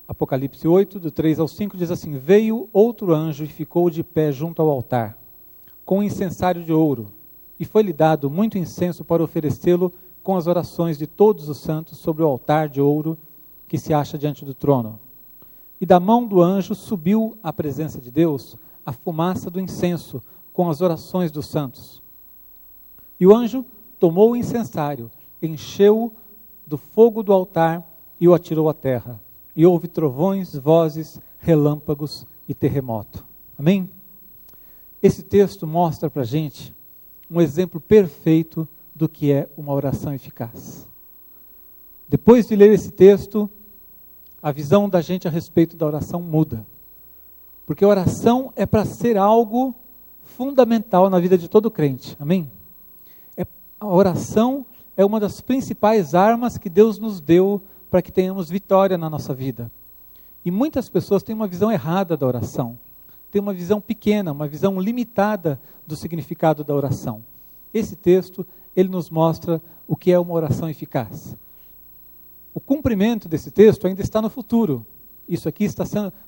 Apocalipse 8, do 3 ao 5, diz assim: Veio outro anjo e ficou de pé junto ao altar, com um incensário de ouro, e foi-lhe dado muito incenso para oferecê-lo com as orações de todos os santos sobre o altar de ouro que se acha diante do trono. E da mão do anjo subiu à presença de Deus a fumaça do incenso com as orações dos santos. E o anjo tomou o incensário, encheu-o do fogo do altar e o atirou à terra. E houve trovões, vozes, relâmpagos e terremoto. Amém? Esse texto mostra para a gente um exemplo perfeito do que é uma oração eficaz. Depois de ler esse texto, a visão da gente a respeito da oração muda. Porque a oração é para ser algo fundamental na vida de todo crente. Amém? A oração é uma das principais armas que Deus nos deu para que tenhamos vitória na nossa vida. E muitas pessoas têm uma visão errada da oração. Têm uma visão pequena, uma visão limitada do significado da oração. Esse texto, ele nos mostra o que é uma oração eficaz. O cumprimento desse texto ainda está no futuro. Isso aqui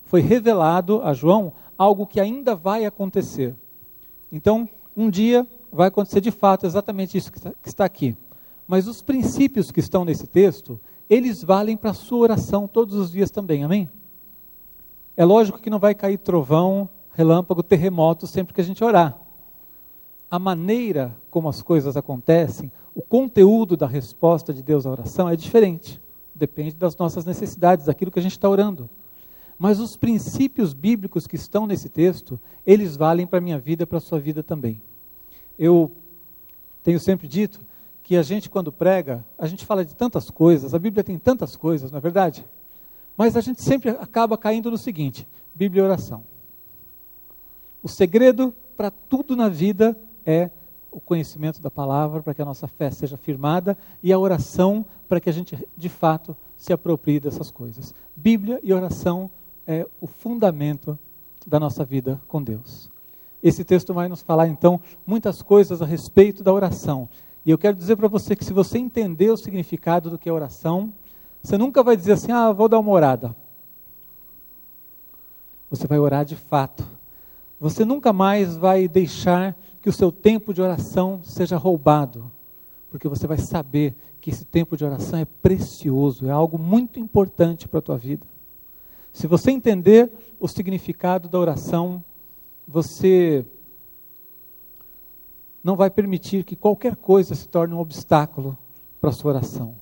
foi revelado a João, algo que ainda vai acontecer. Então, um dia vai acontecer de fato exatamente isso que está aqui. Mas os princípios que estão nesse texto, eles valem para a sua oração todos os dias também, amém? É lógico que não vai cair trovão, relâmpago, terremoto sempre que a gente orar. A maneira como as coisas acontecem, o conteúdo da resposta de Deus à oração é diferente. Depende das nossas necessidades, daquilo que a gente está orando. Mas os princípios bíblicos que estão nesse texto, eles valem para a minha vida e para a sua vida também. Eu tenho sempre dito que a gente, quando prega, a gente fala de tantas coisas, a Bíblia tem tantas coisas, não é verdade? Mas a gente sempre acaba caindo no seguinte: Bíblia e oração. O segredo para tudo na vida é o conhecimento da palavra, para que a nossa fé seja firmada, e a oração, para que a gente, de fato, se aproprie dessas coisas. Bíblia e oração é o fundamento da nossa vida com Deus. Esse texto vai nos falar, então, muitas coisas a respeito da oração. E eu quero dizer para você que se você entender o significado do que é oração, você nunca vai dizer assim: vou dar uma orada. Você vai orar de fato. Você nunca mais vai deixar que o seu tempo de oração seja roubado, porque você vai saber que esse tempo de oração é precioso, é algo muito importante para a tua vida. Se você entender o significado da oração, você não vai permitir que qualquer coisa se torne um obstáculo para a sua oração.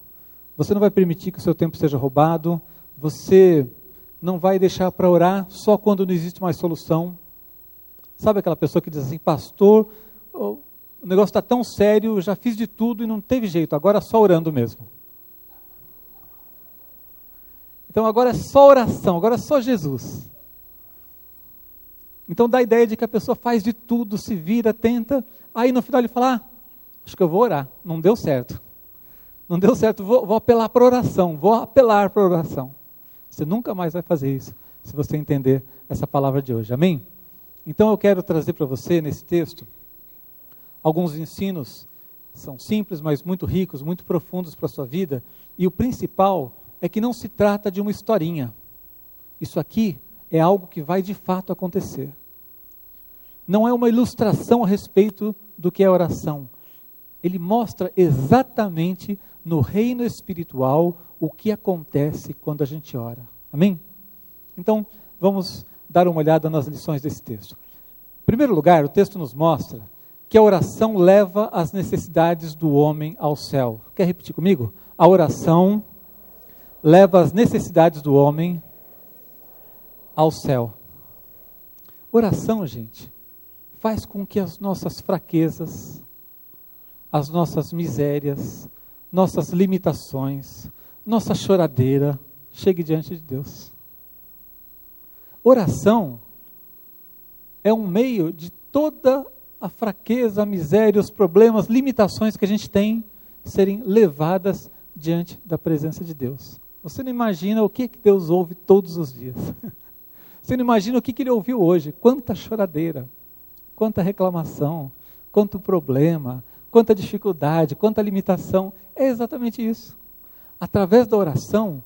Você não vai permitir que o seu tempo seja roubado, você não vai deixar para orar só quando não existe mais solução. Sabe aquela pessoa que diz assim: pastor, o negócio está tão sério, já fiz de tudo e não teve jeito, agora é só orando mesmo. Então agora é só oração, agora é só Jesus. Então dá a ideia de que a pessoa faz de tudo, se vira, tenta, aí no final ele fala: acho que eu vou orar, não deu certo. Não deu certo, vou apelar para oração, vou apelar para oração. Você nunca mais vai fazer isso, se você entender essa palavra de hoje, amém? Então eu quero trazer para você, nesse texto, alguns ensinos, são simples, mas muito ricos, muito profundos para a sua vida, e o principal é que não se trata de uma historinha. Isso aqui é algo que vai de fato acontecer. Não é uma ilustração a respeito do que é oração. Ele mostra exatamente no reino espiritual o que acontece quando a gente ora. Amém? Então, vamos dar uma olhada nas lições desse texto. Em primeiro lugar, o texto nos mostra que a oração leva as necessidades do homem ao céu. Quer repetir comigo? A oração leva as necessidades do homem ao céu. Oração, gente, faz com que as nossas fraquezas, as nossas misérias, nossas limitações, nossa choradeira chegue diante de Deus. Oração é um meio de toda a fraqueza, a miséria, os problemas, limitações que a gente tem serem levadas diante da presença de Deus. Você não imagina o que Deus ouve todos os dias. Você não imagina o que Ele ouviu hoje. Quanta choradeira, quanta reclamação, quanto problema, quanta dificuldade, quanta limitação. É exatamente isso. Através da oração,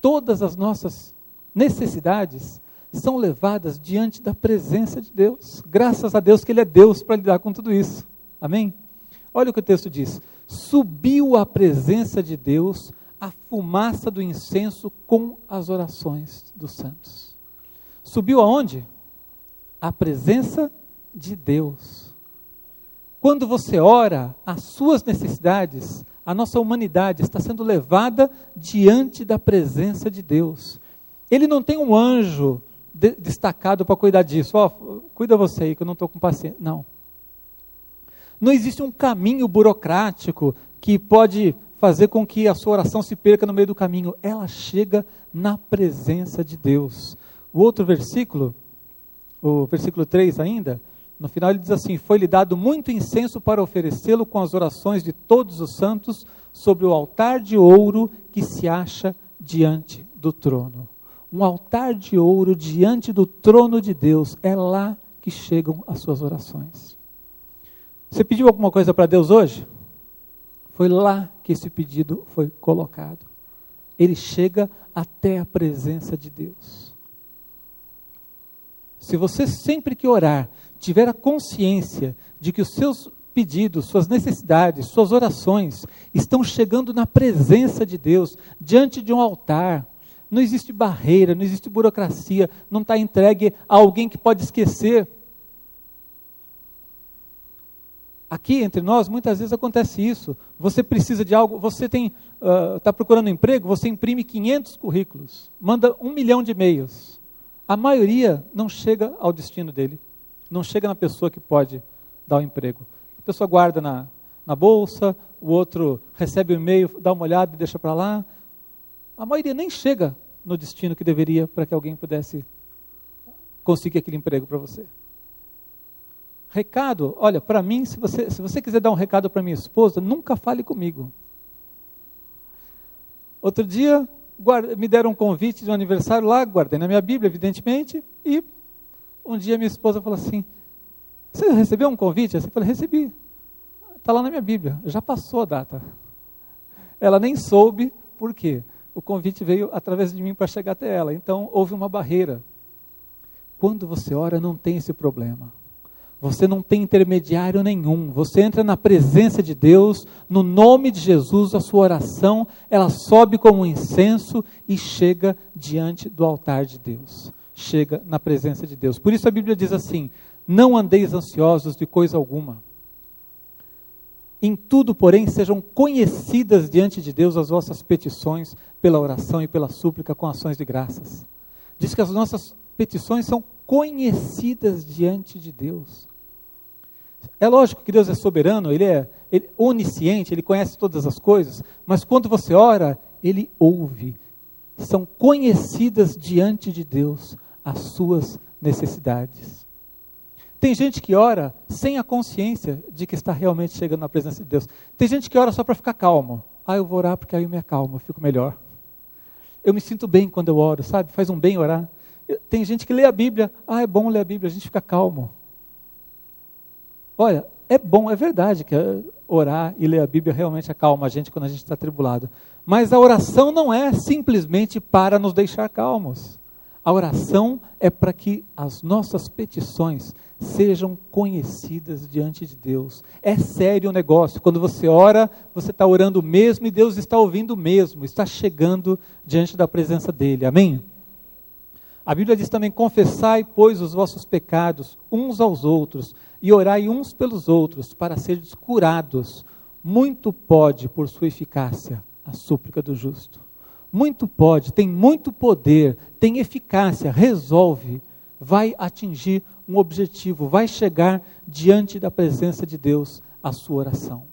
todas as nossas necessidades são levadas diante da presença de Deus. Graças a Deus que Ele é Deus para lidar com tudo isso. Amém? Olha o que o texto diz. Subiu à presença de Deus a fumaça do incenso com as orações dos santos. Subiu aonde? À presença de Deus. Quando você ora, as suas necessidades, a nossa humanidade está sendo levada diante da presença de Deus. Ele não tem um anjo destacado para cuidar disso. Cuida você aí que eu não estou com paciência. Não. Não existe um caminho burocrático que pode fazer com que a sua oração se perca no meio do caminho. Ela chega na presença de Deus. O outro versículo, o versículo 3 ainda, no final ele diz assim: foi-lhe dado muito incenso para oferecê-lo com as orações de todos os santos sobre o altar de ouro que se acha diante do trono. Um altar de ouro diante do trono de Deus. É lá que chegam as suas orações. Você pediu alguma coisa para Deus hoje? Foi lá que esse pedido foi colocado. Ele chega até a presença de Deus. Se você sempre que orar, tiver a consciência de que os seus pedidos, suas necessidades, suas orações estão chegando na presença de Deus, diante de um altar, não existe barreira, não existe burocracia, não está entregue a alguém que pode esquecer. Aqui entre nós, muitas vezes acontece isso. Você precisa de algo, você está procurando emprego, você imprime 500 currículos, manda 1 milhão de e-mails. A maioria não chega ao destino dele, não chega na pessoa que pode dar o emprego. A pessoa guarda na bolsa, o outro recebe o e-mail, dá uma olhada e deixa para lá. A maioria nem chega no destino que deveria para que alguém pudesse conseguir aquele emprego para você. Recado, olha, para mim, se você quiser dar um recado para minha esposa, nunca fale comigo. Outro dia, me deram um convite de um aniversário lá, guardei na minha Bíblia, evidentemente, e um dia minha esposa falou assim: você recebeu um convite? Eu falei: recebi, está lá na minha Bíblia, já passou a data. Ela nem soube por quê. O convite veio através de mim para chegar até ela, então houve uma barreira. Quando você ora, não tem esse problema. Você não tem intermediário nenhum. Você entra na presença de Deus, no nome de Jesus, a sua oração, ela sobe como um incenso e chega diante do altar de Deus. Chega na presença de Deus. Por isso a Bíblia diz assim: não andeis ansiosos de coisa alguma. Em tudo, porém, sejam conhecidas diante de Deus as vossas petições pela oração e pela súplica com ações de graças. Diz que as nossas petições são conhecidas diante de Deus. É lógico que Deus é soberano, Ele é onisciente, Ele conhece todas as coisas, mas quando você ora, Ele ouve. São conhecidas diante de Deus as suas necessidades. Tem gente que ora sem a consciência de que está realmente chegando na presença de Deus. Tem gente que ora só para ficar calmo. Eu vou orar porque aí eu me acalmo, eu fico melhor. Eu me sinto bem quando eu oro, sabe? Faz um bem orar. Tem gente que lê a Bíblia. É bom ler a Bíblia, a gente fica calmo. Olha, é bom, é verdade que orar e ler a Bíblia realmente acalma a gente quando a gente está atribulado. Mas a oração não é simplesmente para nos deixar calmos. A oração é para que as nossas petições sejam conhecidas diante de Deus. É sério o negócio. Quando você ora, você está orando mesmo e Deus está ouvindo mesmo. Está chegando diante da presença dEle. Amém? A Bíblia diz também: confessai, pois, os vossos pecados uns aos outros e orai uns pelos outros para seres curados. Muito pode, por sua eficácia, a súplica do justo. Muito pode, tem muito poder, tem eficácia, resolve, vai atingir um objetivo, vai chegar diante da presença de Deus a sua oração.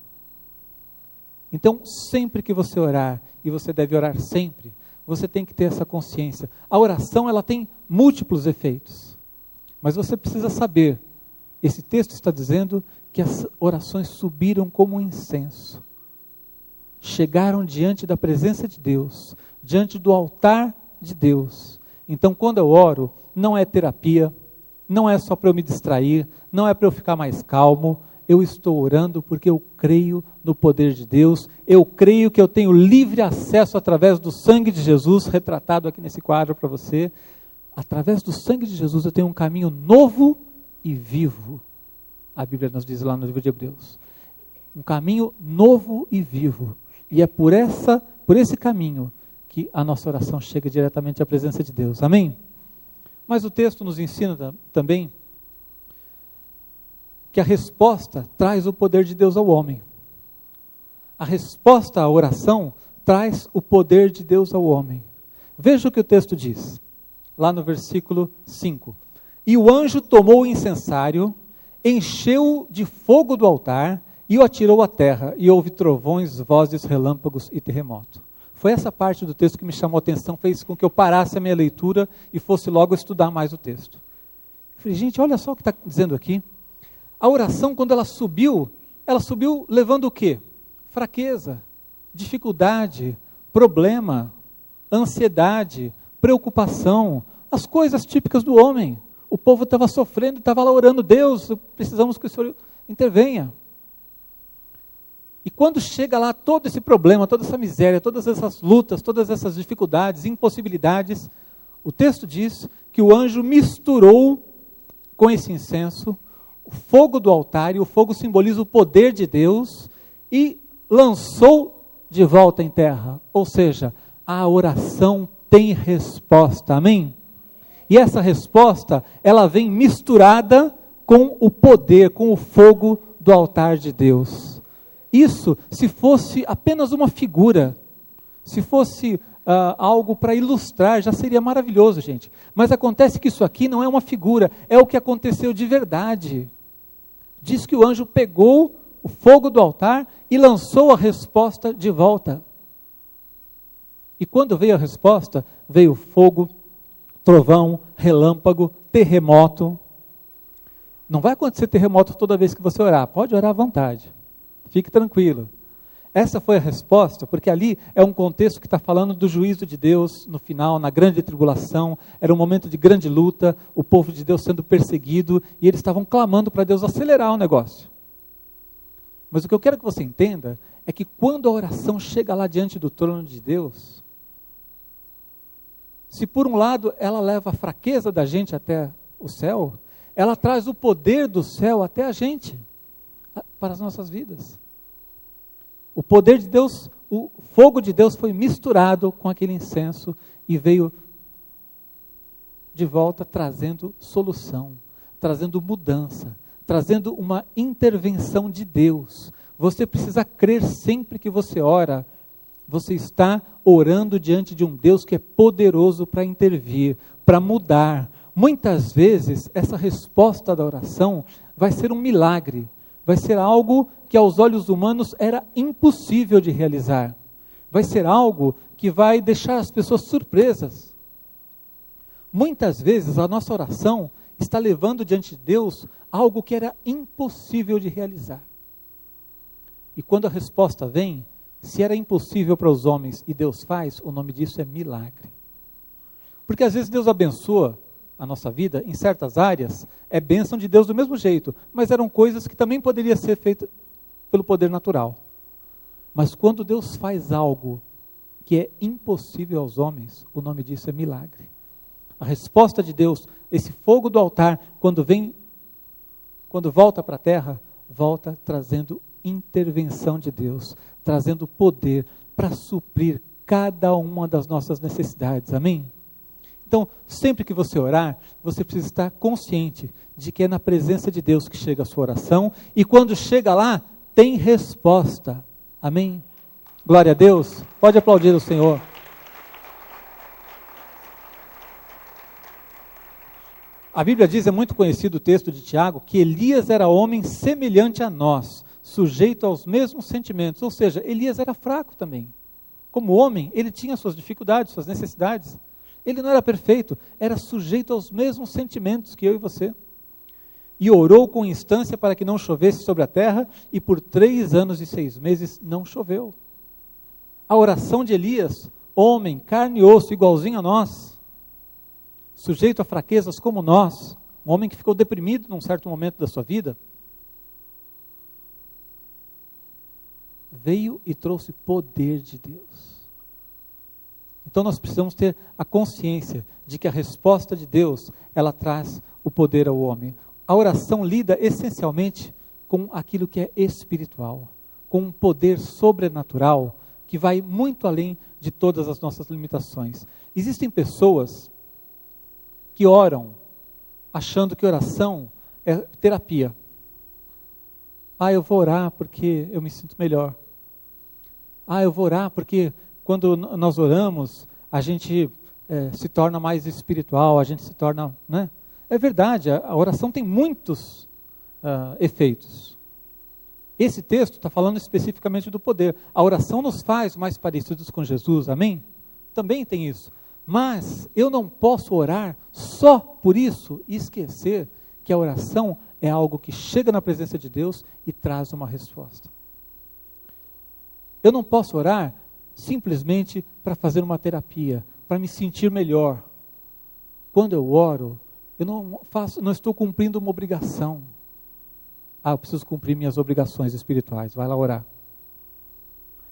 Então, sempre que você orar, e você deve orar sempre, você tem que ter essa consciência. A oração, ela tem múltiplos efeitos, mas você precisa saber, esse texto está dizendo que as orações subiram como um incenso, chegaram diante da presença de Deus, diante do altar de Deus. Então, quando eu oro, não é terapia, não é só para eu me distrair, não é para eu ficar mais calmo, eu estou orando porque eu creio no poder de Deus, eu creio que eu tenho livre acesso através do sangue de Jesus, retratado aqui nesse quadro para você. Através do sangue de Jesus eu tenho um caminho novo e vivo. A Bíblia nos diz lá no livro de Hebreus. Um caminho novo e vivo. E é por esse caminho que a nossa oração chega diretamente à presença de Deus. Amém? Mas o texto nos ensina também que a resposta traz o poder de Deus ao homem. A resposta à oração traz o poder de Deus ao homem. Veja o que o texto diz, lá no versículo 5. E o anjo tomou o incensário, encheu de fogo do altar e o atirou à terra, e houve trovões, vozes, relâmpagos e terremoto. Foi essa parte do texto que me chamou a atenção, fez com que eu parasse a minha leitura e fosse logo estudar mais o texto. Eu falei, gente, olha só o que está dizendo aqui. A oração, quando ela subiu levando o quê? Fraqueza, dificuldade, problema, ansiedade, preocupação, as coisas típicas do homem. O povo estava sofrendo, estava lá orando, Deus, precisamos que o Senhor intervenha. E quando chega lá todo esse problema, toda essa miséria, todas essas lutas, todas essas dificuldades, impossibilidades, o texto diz que o anjo misturou com esse incenso o fogo do altar, e o fogo simboliza o poder de Deus, e lançou de volta em terra. Ou seja, a oração tem resposta, amém? E essa resposta, ela vem misturada com o poder, com o fogo do altar de Deus. Isso, se fosse apenas uma figura, se fosse algo para ilustrar, já seria maravilhoso, gente. Mas acontece que isso aqui não é uma figura, é o que aconteceu de verdade. Diz que o anjo pegou o fogo do altar e lançou a resposta de volta. E quando veio a resposta, veio fogo, trovão, relâmpago, terremoto. Não vai acontecer terremoto toda vez que você orar, pode orar à vontade. Fique tranquilo. Essa foi a resposta, porque ali é um contexto que está falando do juízo de Deus no final, na grande tribulação. Era um momento de grande luta, o povo de Deus sendo perseguido, e eles estavam clamando para Deus acelerar o negócio. Mas o que eu quero que você entenda é que quando a oração chega lá diante do trono de Deus, se por um lado ela leva a fraqueza da gente até o céu, ela traz o poder do céu até a gente, para as nossas vidas. O poder de Deus, o fogo de Deus foi misturado com aquele incenso e veio de volta trazendo solução, trazendo mudança, trazendo uma intervenção de Deus. Você precisa crer sempre que você ora, você está orando diante de um Deus que é poderoso para intervir, para mudar. Muitas vezes essa resposta da oração vai ser um milagre, vai ser algo que aos olhos humanos era impossível de realizar. Vai ser algo que vai deixar as pessoas surpresas. Muitas vezes a nossa oração está levando diante de Deus algo que era impossível de realizar. E quando a resposta vem, se era impossível para os homens e Deus faz, o nome disso é milagre. Porque às vezes Deus abençoa a nossa vida em certas áreas, é bênção de Deus do mesmo jeito, mas eram coisas que também poderiam ser feitas pelo poder natural. Mas quando Deus faz algo que é impossível aos homens, o nome disso é milagre. A resposta de Deus, esse fogo do altar, quando volta para a terra, volta trazendo intervenção de Deus, trazendo poder para suprir cada uma das nossas necessidades, amém? Então, sempre que você orar, você precisa estar consciente de que é na presença de Deus que chega a sua oração, e quando chega lá, tem resposta, amém? Glória a Deus, pode aplaudir o Senhor. A Bíblia diz, é muito conhecido o texto de Tiago, que Elias era homem semelhante a nós, sujeito aos mesmos sentimentos, ou seja, Elias era fraco também. Como homem, ele tinha suas dificuldades, suas necessidades. Ele não era perfeito, era sujeito aos mesmos sentimentos que eu e você. E orou com instância para que não chovesse sobre a terra, e por 3 anos e 6 meses não choveu. A oração de Elias, homem, carne e osso, igualzinho a nós, sujeito a fraquezas como nós, um homem que ficou deprimido num certo momento da sua vida, veio e trouxe poder de Deus. Então nós precisamos ter a consciência de que a resposta de Deus, ela traz o poder ao homem. A oração lida essencialmente com aquilo que é espiritual, com um poder sobrenatural que vai muito além de todas as nossas limitações. Existem pessoas que oram achando que oração é terapia. Eu vou orar porque eu me sinto melhor. Eu vou orar porque quando nós oramos, a gente se torna mais espiritual, a gente se torna... né? É verdade, a oração tem muitos efeitos. Esse texto está falando especificamente do poder. A oração nos faz mais parecidos com Jesus, amém? Também tem isso. Mas eu não posso orar só por isso e esquecer que a oração é algo que chega na presença de Deus e traz uma resposta. Eu não posso orar simplesmente para fazer uma terapia, para me sentir melhor. Quando eu oro, eu não estou cumprindo uma obrigação. Eu preciso cumprir minhas obrigações espirituais. Vai lá orar.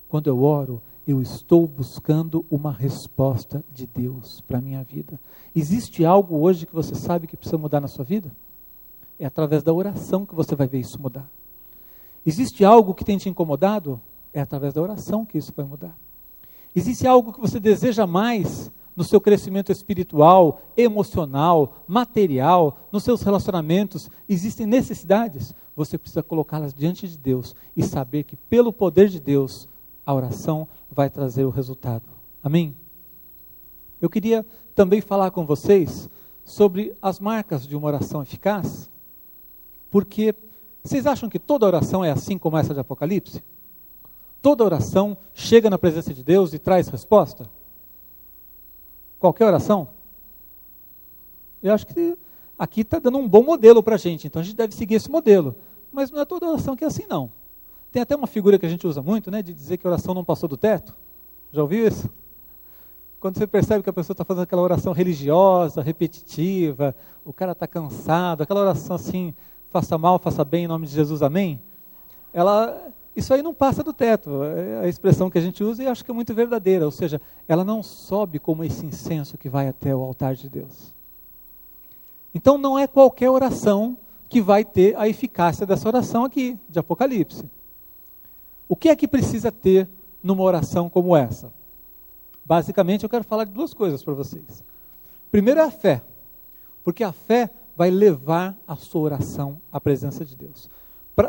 Quando eu oro, eu estou buscando uma resposta de Deus para a minha vida. Existe algo hoje que você sabe que precisa mudar na sua vida? É através da oração que você vai ver isso mudar. Existe algo que tem te incomodado? É através da oração que isso vai mudar. Existe algo que você deseja mais no seu crescimento espiritual, emocional, material, nos seus relacionamentos? Existem necessidades? Você precisa colocá-las diante de Deus e saber que pelo poder de Deus, a oração vai trazer o resultado. Amém? Eu queria também falar com vocês sobre as marcas de uma oração eficaz, porque vocês acham que toda oração é assim como essa de Apocalipse? Toda oração chega na presença de Deus e traz resposta? Qualquer oração? Eu acho que aqui está dando um bom modelo para a gente, então a gente deve seguir esse modelo. Mas não é toda oração que é assim, não. Tem até uma figura que a gente usa muito, né, de dizer que a oração não passou do teto. Já ouviu isso? Quando você percebe que a pessoa está fazendo aquela oração religiosa, repetitiva, o cara está cansado, aquela oração assim, faça mal, faça bem, em nome de Jesus, amém? Isso aí não passa do teto, é a expressão que a gente usa e acho que é muito verdadeira, ou seja, ela não sobe como esse incenso que vai até o altar de Deus. Então não é qualquer oração que vai ter a eficácia dessa oração aqui, de Apocalipse. O que é que precisa ter numa oração como essa? Basicamente eu quero falar de duas coisas para vocês. Primeiro é a fé, porque a fé vai levar a sua oração à presença de Deus.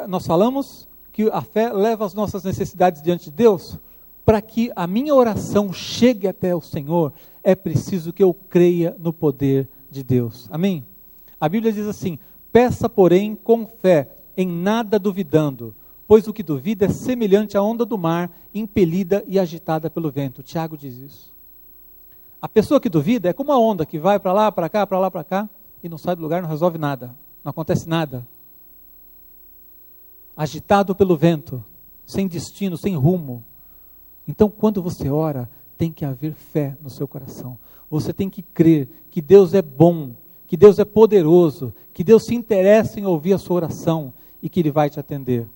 Nós falamos que a fé leva as nossas necessidades diante de Deus. Para que a minha oração chegue até o Senhor, é preciso que eu creia no poder de Deus. Amém? A Bíblia diz assim: peça, porém, com fé, em nada duvidando, pois o que duvida é semelhante à onda do mar, impelida e agitada pelo vento. Tiago diz isso. A pessoa que duvida é como a onda que vai para lá, para cá, para lá, para cá, e não sai do lugar, não resolve nada, não acontece nada. Agitado pelo vento, sem destino, sem rumo. Então, quando você ora, tem que haver fé no seu coração. Você tem que crer que Deus é bom, que Deus é poderoso, que Deus se interessa em ouvir a sua oração e que Ele vai te atender.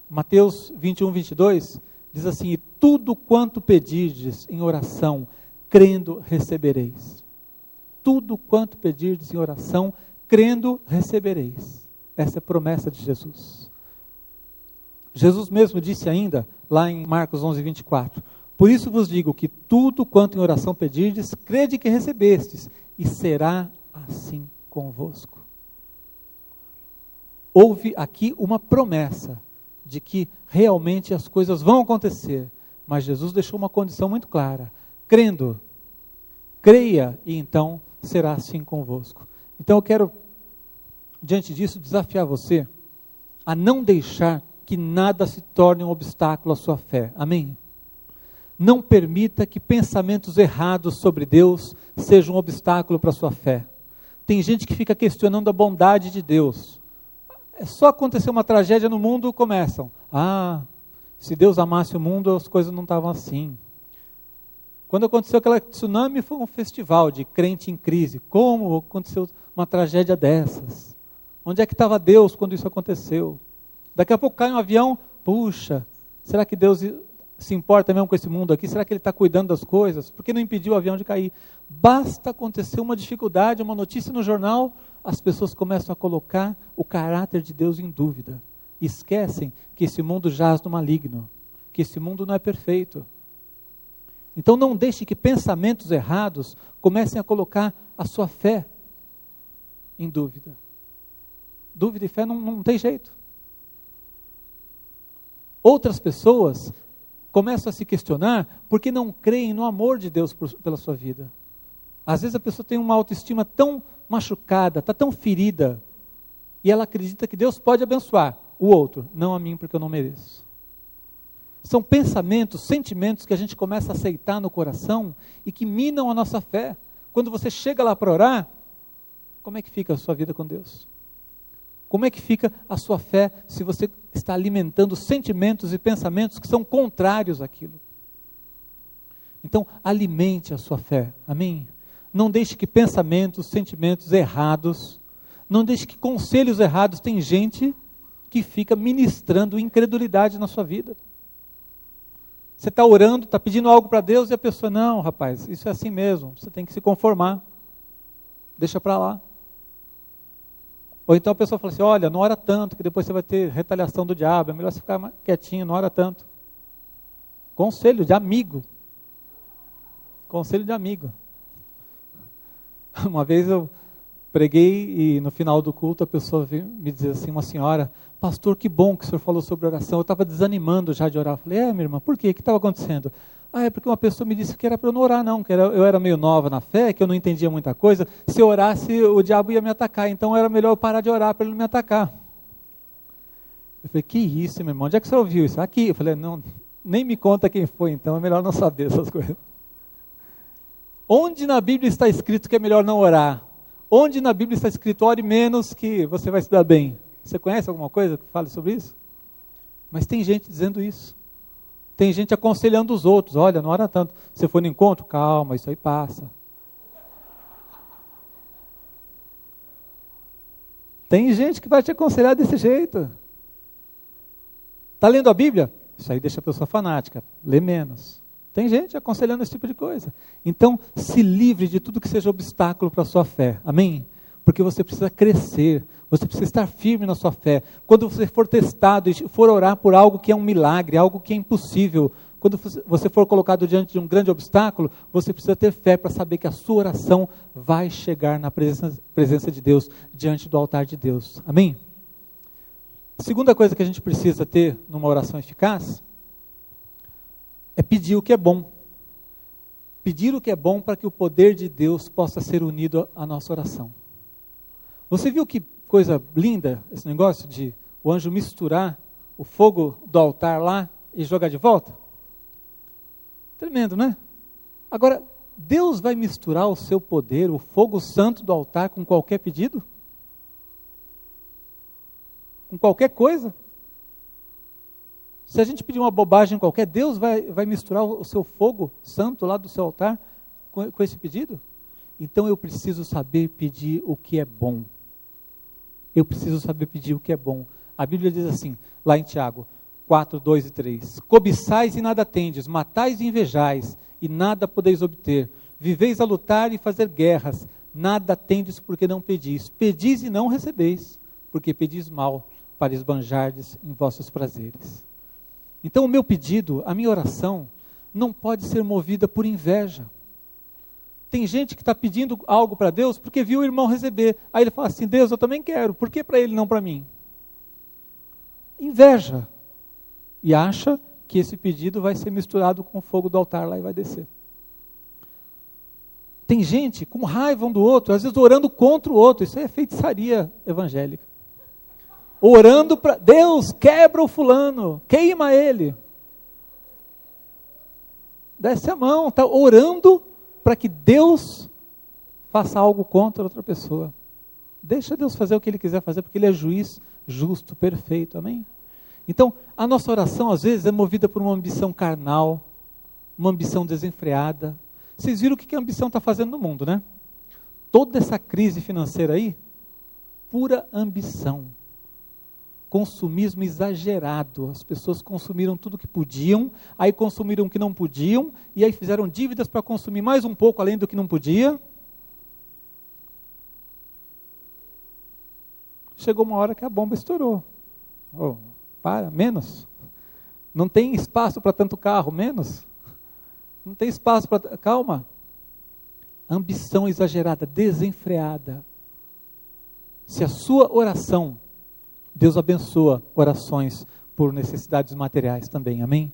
Mateus 21, 22 diz assim: e tudo quanto pedirdes em oração, crendo, recebereis. Tudo quanto pedirdes em oração, crendo, recebereis. Essa é a promessa de Jesus. Jesus mesmo disse ainda, lá em Marcos 11, 24, por isso vos digo que tudo quanto em oração pedirdes, crede que recebestes, e será assim convosco. Houve aqui uma promessa de que realmente as coisas vão acontecer, mas Jesus deixou uma condição muito clara: crendo, creia e então será assim convosco. Então eu quero, diante disso, desafiar você a não deixar que nada se torne um obstáculo à sua fé. Amém? Não permita que pensamentos errados sobre Deus sejam um obstáculo para a sua fé. Tem gente que fica questionando a bondade de Deus. É só acontecer uma tragédia no mundo, começam: se Deus amasse o mundo, as coisas não estavam assim. Quando aconteceu aquela tsunami, foi um festival de crente em crise. Como aconteceu uma tragédia dessas? Onde é que estava Deus quando isso aconteceu? Daqui a pouco cai um avião, puxa, Será que Deus se importa mesmo com esse mundo aqui? Será que Ele está cuidando das coisas? Por que não impediu o avião de cair? Basta acontecer uma dificuldade, uma notícia no jornal, as pessoas começam a colocar o caráter de Deus em dúvida. Esquecem que esse mundo jaz no maligno, que esse mundo não é perfeito. Então não deixe que pensamentos errados comecem a colocar a sua fé em dúvida. Dúvida e fé não tem jeito. Outras pessoas começam a se questionar porque não creem no amor de Deus pela sua vida. Às vezes a pessoa tem uma autoestima tão machucada, está tão ferida, e ela acredita que Deus pode abençoar o outro, não a mim porque eu não mereço. São pensamentos, sentimentos que a gente começa a aceitar no coração e que minam a nossa fé. Quando você chega lá para orar, como é que fica a sua vida com Deus? Como é que fica a sua fé se você está alimentando sentimentos e pensamentos que são contrários àquilo? Então, alimente a sua fé, amém? Não deixe que pensamentos, sentimentos errados, não deixe que conselhos errados, tem gente que fica ministrando incredulidade na sua vida. Você está orando, está pedindo algo para Deus e a pessoa, não rapaz, isso é assim mesmo, você tem que se conformar, deixa para lá. Ou então a pessoa fala assim, olha, não ora tanto, que depois você vai ter retaliação do diabo, é melhor você ficar quietinho, não ora tanto. Conselho de amigo. Conselho de amigo. Uma vez eu preguei e no final do culto a pessoa veio me dizer assim, uma senhora, pastor, que bom que o senhor falou sobre oração, eu estava desanimando já de orar. Eu falei, minha irmã, por quê? O que estava acontecendo? É porque uma pessoa me disse que era para eu não orar não, que eu era meio nova na fé, que eu não entendia muita coisa, se eu orasse o diabo ia me atacar, então era melhor eu parar de orar para ele não me atacar. Eu falei, que isso, meu irmão, onde é que você ouviu isso? Aqui. Eu falei, não, nem me conta quem foi, então é melhor não saber essas coisas. Onde na Bíblia está escrito que é melhor não orar? Onde na Bíblia está escrito, ore menos que você vai se dar bem? Você conhece alguma coisa que fale sobre isso? Mas tem gente dizendo isso. Tem gente aconselhando os outros, olha, não ora tanto. Você foi no encontro? Calma, isso aí passa. Tem gente que vai te aconselhar desse jeito. Está lendo a Bíblia? Isso aí deixa a pessoa fanática, lê menos. Tem gente aconselhando esse tipo de coisa. Então, se livre de tudo que seja obstáculo para a sua fé. Amém? Porque você precisa crescer, você precisa estar firme na sua fé. Quando você for testado e for orar por algo que é um milagre, algo que é impossível, quando você for colocado diante de um grande obstáculo, você precisa ter fé para saber que a sua oração vai chegar na presença de Deus, diante do altar de Deus. Amém? A segunda coisa que a gente precisa ter numa oração eficaz é pedir o que é bom. Pedir o que é bom para que o poder de Deus possa ser unido à nossa oração. Você viu que coisa linda esse negócio de o anjo misturar o fogo do altar lá e jogar de volta? Tremendo, né? Agora, Deus vai misturar o seu poder, o fogo santo do altar com qualquer pedido? Com qualquer coisa? Se a gente pedir uma bobagem qualquer, Deus vai misturar o seu fogo santo lá do seu altar com esse pedido? Então eu preciso saber pedir o que é bom. Eu preciso saber pedir o que é bom. A Bíblia diz assim, lá em Tiago 4, 2 e 3. Cobiçais e nada tendes, matais e invejais, e nada podeis obter. Viveis a lutar e fazer guerras, nada tendes porque não pedis. Pedis e não recebeis, porque pedis mal, para esbanjardes em vossos prazeres. Então o meu pedido, a minha oração, não pode ser movida por inveja. Tem gente que está pedindo algo para Deus porque viu o irmão receber. Aí ele fala assim, Deus, eu também quero, por que para ele não para mim? Inveja. E acha que esse pedido vai ser misturado com o fogo do altar lá e vai descer. Tem gente com raiva um do outro, às vezes orando contra o outro. Isso aí é feitiçaria evangélica. Orando para Deus, quebra o fulano, queima ele. Desce a mão, está orando para que Deus faça algo contra outra pessoa. Deixa Deus fazer o que Ele quiser fazer, porque Ele é juiz justo, perfeito, amém? Então, a nossa oração às vezes é movida por uma ambição carnal, uma ambição desenfreada. Vocês viram o que a ambição está fazendo no mundo, né? Toda essa crise financeira aí, pura ambição. consumismo exagerado. As pessoas consumiram tudo que podiam, aí consumiram o que não podiam, e aí fizeram dívidas para consumir mais um pouco além do que não podia. Chegou uma hora que a bomba estourou. Oh, menos. Não tem espaço para tanto carro, menos. Não tem espaço para... Calma. Ambição exagerada, desenfreada. Se a sua oração, Deus abençoa orações por necessidades materiais também, amém?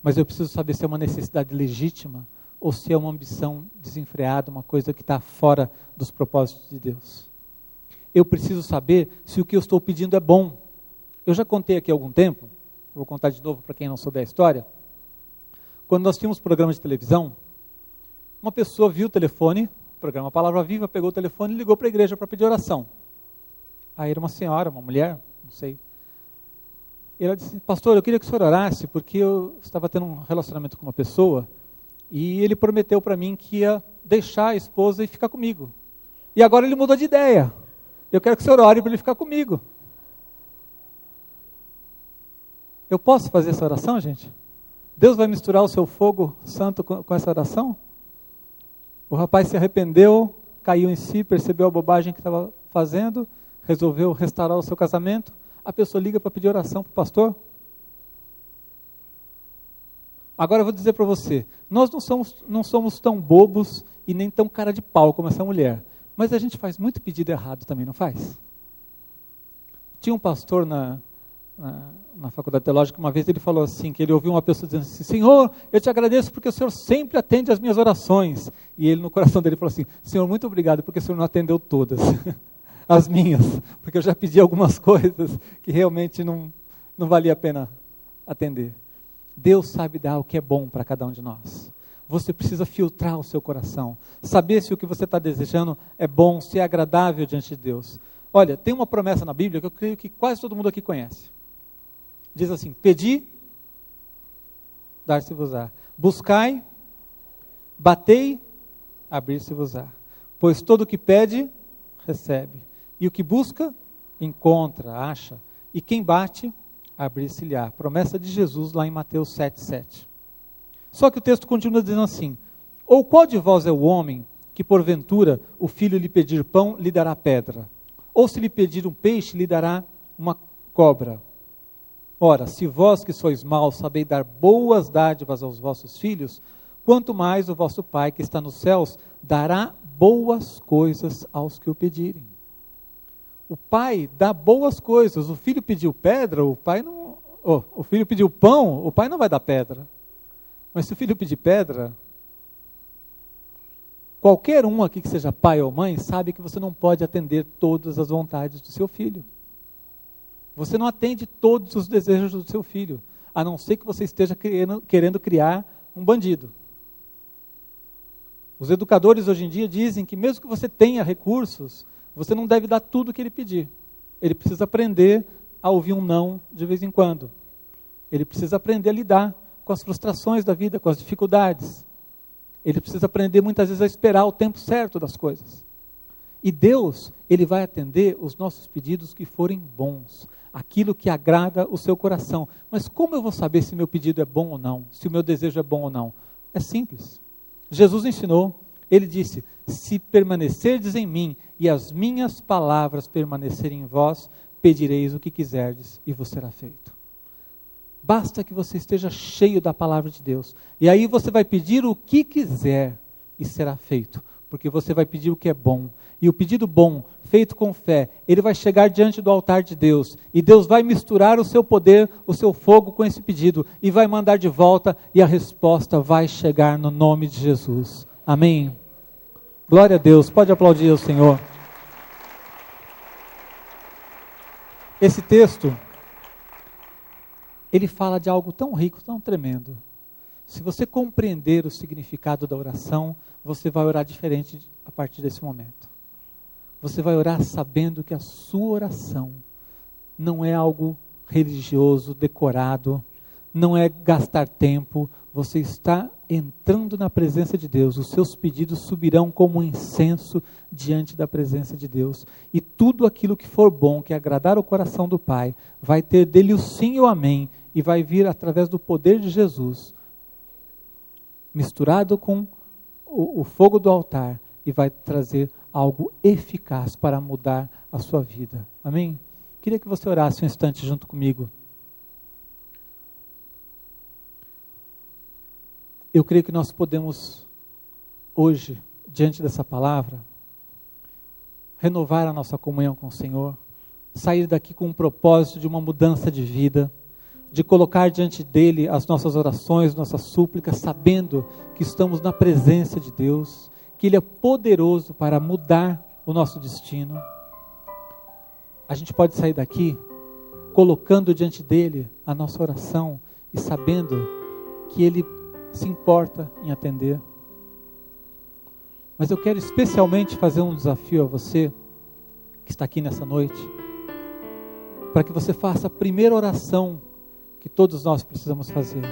Mas eu preciso saber se é uma necessidade legítima ou se é uma ambição desenfreada, uma coisa que está fora dos propósitos de Deus. Eu preciso saber se o que eu estou pedindo é bom. Eu já contei aqui há algum tempo, vou contar de novo para quem não souber a história. Quando nós tínhamos programa de televisão, uma pessoa viu o telefone, programa Palavra Viva, pegou o telefone e ligou para a igreja para pedir oração. Aí era uma senhora, uma mulher, não sei. E ela disse: pastor, eu queria que o senhor orasse, porque eu estava tendo um relacionamento com uma pessoa, e ele prometeu para mim que ia deixar a esposa e ficar comigo. E agora ele mudou de ideia. Eu quero que o senhor ore para ele ficar comigo. Eu posso fazer essa oração, gente? Deus vai misturar o seu fogo santo com essa oração? O rapaz se arrependeu, caiu em si, percebeu a bobagem que estava fazendo, resolveu restaurar o seu casamento. A pessoa liga para pedir oração para o pastor. Agora eu vou dizer para você, nós não somos tão bobos e nem tão cara de pau como essa mulher, mas a gente faz muito pedido errado também, não faz? Tinha um pastor na faculdade teológica, uma vez ele falou assim, que ele ouviu uma pessoa dizendo assim: Senhor, eu te agradeço porque o Senhor sempre atende as minhas orações. E ele no coração dele falou assim: Senhor, muito obrigado porque o Senhor não atendeu todas, as minhas, porque eu já pedi algumas coisas que realmente não valia a pena atender. Deus sabe dar o que é bom para cada um de nós. Você precisa filtrar o seu coração, saber se o que você está desejando é bom, se é agradável diante de Deus. Olha, tem uma promessa na Bíblia que eu creio que quase todo mundo aqui conhece. Diz assim: pedi, dar-se-vos-á. Buscai, batei, abrir-se-vos-á. Pois todo o que pede, recebe. E o que busca, encontra, acha. E quem bate, abrir-se-lhe-á. Promessa de Jesus lá em Mateus 7,7. Só que o texto continua dizendo assim: ou qual de vós é o homem que porventura o filho lhe pedir pão, lhe dará pedra? Ou se lhe pedir um peixe, lhe dará uma cobra? Ora, se vós que sois maus sabeis dar boas dádivas aos vossos filhos, quanto mais o vosso Pai que está nos céus dará boas coisas aos que o pedirem. O Pai dá boas coisas. O filho pediu pedra, o pai não... o filho pediu pão, o pai não vai dar pedra. Mas se o filho pedir pedra, qualquer um aqui que seja pai ou mãe sabe que você não pode atender todas as vontades do seu filho. Você não atende todos os desejos do seu filho, a não ser que você esteja querendo criar um bandido. Os educadores hoje em dia dizem que mesmo que você tenha recursos, você não deve dar tudo o que ele pedir. Ele precisa aprender a ouvir um não de vez em quando. Ele precisa aprender a lidar com as frustrações da vida, com as dificuldades. Ele precisa aprender muitas vezes a esperar o tempo certo das coisas. E Deus, Ele vai atender os nossos pedidos que forem bons, aquilo que agrada o seu coração. Mas como eu vou saber se meu pedido é bom ou não, se o meu desejo é bom ou não? É simples. Jesus ensinou, Ele disse: se permanecerdes em mim e as minhas palavras permanecerem em vós, pedireis o que quiserdes e vos será feito. Basta que você esteja cheio da palavra de Deus. E aí você vai pedir o que quiser e será feito. Porque você vai pedir o que é bom. E o pedido bom, feito com fé, ele vai chegar diante do altar de Deus. E Deus vai misturar o seu poder, o seu fogo com esse pedido. E vai mandar de volta e a resposta vai chegar no nome de Jesus. Amém? Glória a Deus. Pode aplaudir o Senhor. Esse texto, ele fala de algo tão rico, tão tremendo. Se você compreender o significado da oração, você vai orar diferente a partir desse momento. Você vai orar sabendo que a sua oração não é algo religioso, decorado, não é gastar tempo. você está entrando na presença de Deus, os seus pedidos subirão como um incenso diante da presença de Deus, e tudo aquilo que for bom, que agradar o coração do Pai, vai ter dele o sim e o amém, e vai vir através do poder de Jesus, misturado com o fogo do altar, e vai trazer algo eficaz para mudar a sua vida. Amém? Queria que você orasse um instante junto comigo. Eu creio que nós podemos, hoje, diante dessa palavra, renovar a nossa comunhão com o Senhor, sair daqui com um propósito de uma mudança de vida, de colocar diante dEle as nossas orações, nossas súplicas, sabendo que estamos na presença de Deus, que Ele é poderoso para mudar o nosso destino. A gente pode sair daqui colocando diante dEle a nossa oração e sabendo que Ele se importa em atender. Mas eu quero especialmente fazer um desafio a você que está aqui nessa noite, para que você faça a primeira oração que todos nós precisamos fazer,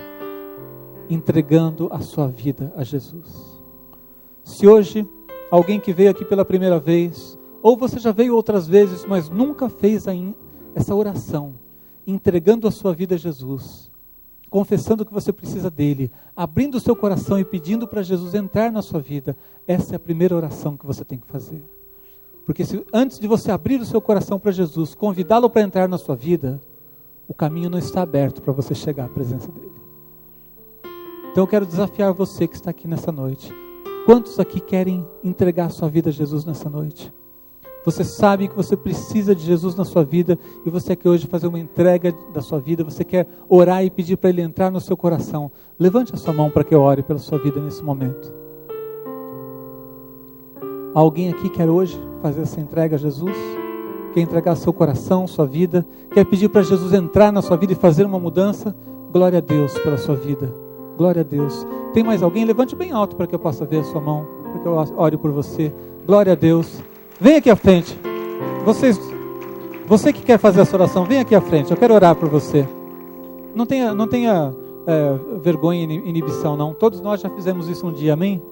entregando a sua vida a Jesus. Se hoje alguém que veio aqui pela primeira vez, ou você já veio outras vezes, mas nunca fez ainda essa oração, entregando a sua vida a Jesus, confessando que você precisa dele, abrindo o seu coração e pedindo para Jesus entrar na sua vida, essa é a primeira oração que você tem que fazer. Porque antes de você abrir o seu coração para Jesus, convidá-lo para entrar na sua vida, o caminho não está aberto para você chegar à presença dele. Então eu quero desafiar você que está aqui nessa noite. Quantos aqui querem entregar a sua vida a Jesus nessa noite? Você sabe que você precisa de Jesus na sua vida e você quer hoje fazer uma entrega da sua vida, você quer orar e pedir para Ele entrar no seu coração. Levante a sua mão para que eu ore pela sua vida nesse momento. Alguém aqui quer hoje fazer essa entrega a Jesus? Quer entregar seu coração, sua vida? Quer pedir para Jesus entrar na sua vida e fazer uma mudança? Glória a Deus pela sua vida. Glória a Deus. Tem mais alguém? Levante bem alto para que eu possa ver a sua mão, para que eu ore por você. Glória a Deus. Vem aqui à frente. Você que quer fazer essa oração, vem aqui à frente. Eu quero orar por você. Não tenha vergonha e inibição, não. Todos nós já fizemos isso um dia, amém?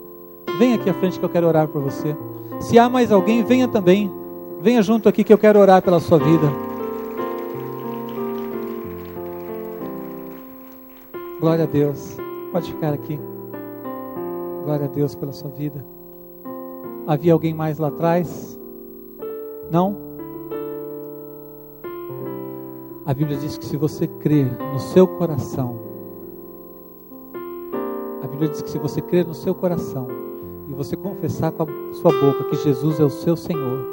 Vem aqui à frente que eu quero orar por você. Se há mais alguém, venha também. Venha junto aqui que eu quero orar pela sua vida. Glória a Deus. Pode ficar aqui. Glória a Deus pela sua vida. Havia alguém mais lá atrás? Não? A Bíblia diz que se você crer no seu coração, a Bíblia diz que se você crer no seu coração e você confessar com a sua boca que Jesus é o seu Senhor,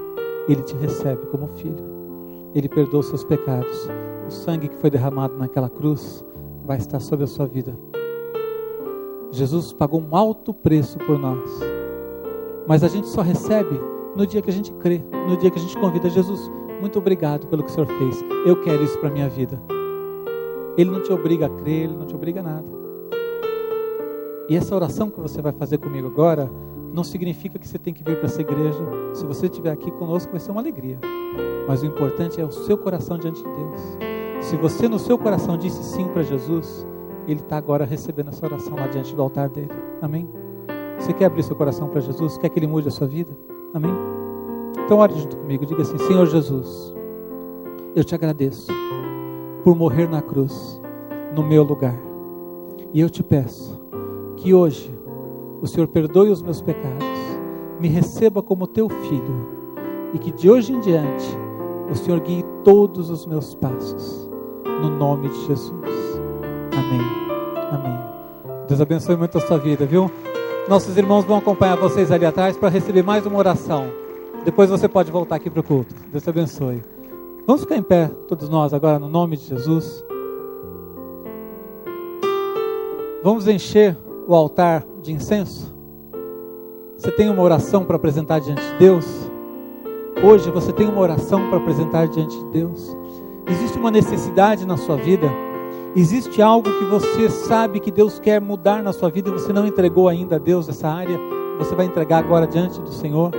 Ele te recebe como filho. Ele perdoa os seus pecados. O sangue que foi derramado naquela cruz vai estar sobre a sua vida. Jesus pagou um alto preço por nós. Mas a gente só recebe no dia que a gente crê, no dia que a gente convida Jesus. Muito obrigado pelo que o Senhor fez. Eu quero isso para a minha vida. Ele não te obriga a crer, Ele não te obriga a nada. E essa oração que você vai fazer comigo agora, não significa que você tem que vir para essa igreja. Se você estiver aqui conosco, vai ser uma alegria. Mas o importante é o seu coração diante de Deus. Se você no seu coração disse sim para Jesus, Ele está agora recebendo essa oração lá diante do altar dele. Amém? Você quer abrir seu coração para Jesus? Quer que Ele mude a sua vida? Amém? Então ore junto comigo. Diga assim: Senhor Jesus, eu te agradeço por morrer na cruz no meu lugar. E eu te peço que hoje o Senhor perdoe os meus pecados, me receba como teu filho e que de hoje em diante o Senhor guie todos os meus passos. No nome de Jesus. Amém. Amém. Deus abençoe muito a sua vida, viu? Nossos irmãos vão acompanhar vocês ali atrás para receber mais uma oração. Depois você pode voltar aqui para o culto. Deus te abençoe. Vamos ficar em pé, todos nós, agora, no nome de Jesus. Vamos encher o altar de incenso. Você tem uma oração para apresentar diante de Deus? Hoje você tem uma oração para apresentar diante de Deus? Existe uma necessidade na sua vida? Existe algo que você sabe que Deus quer mudar na sua vida e você não entregou ainda a Deus essa área? Você vai entregar agora diante do Senhor.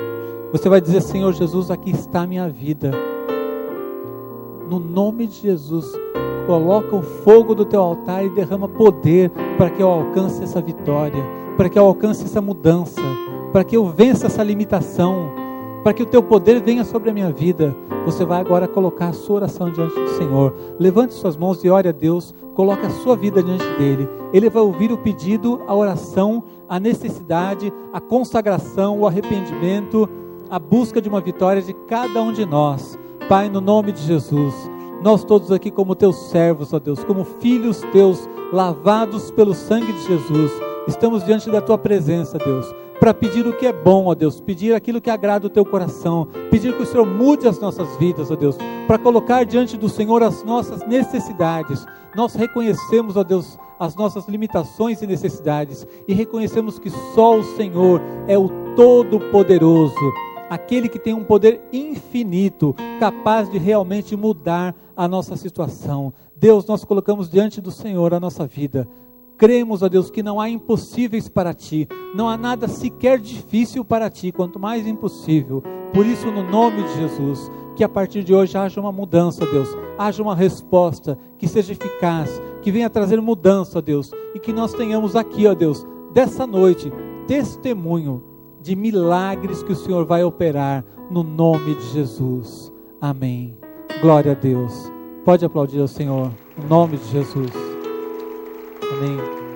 Você vai dizer: Senhor Jesus, aqui está a minha vida. No nome de Jesus, coloca o fogo do teu altar e derrama poder para que eu alcance essa vitória, para que eu alcance essa mudança, para que eu vença essa limitação, para que o teu poder venha sobre a minha vida. Você vai agora colocar a sua oração diante do Senhor. Levante suas mãos e ore a Deus, coloque a sua vida diante dele. Ele vai ouvir o pedido, a oração, a necessidade, a consagração, o arrependimento, a busca de uma vitória de cada um de nós. Pai, no nome de Jesus, nós todos aqui como teus servos, ó Deus, como filhos teus, lavados pelo sangue de Jesus, estamos diante da tua presença, Deus, para pedir o que é bom, ó Deus, pedir aquilo que agrada o teu coração, pedir que o Senhor mude as nossas vidas, ó Deus, para colocar diante do Senhor as nossas necessidades. Nós reconhecemos, ó Deus, as nossas limitações e necessidades, e reconhecemos que só o Senhor é o Todo-Poderoso, aquele que tem um poder infinito, capaz de realmente mudar a nossa situação. Deus, nós colocamos diante do Senhor a nossa vida. Cremos, ó Deus, que não há impossíveis para Ti, não há nada sequer difícil para Ti, quanto mais impossível. Por isso, no nome de Jesus, que a partir de hoje haja uma mudança, ó Deus, haja uma resposta que seja eficaz, que venha trazer mudança, ó Deus, e que nós tenhamos aqui, ó Deus, dessa noite, testemunho de milagres que o Senhor vai operar no nome de Jesus. Amém. Glória a Deus. Pode aplaudir ao Senhor, no nome de Jesus. Amém.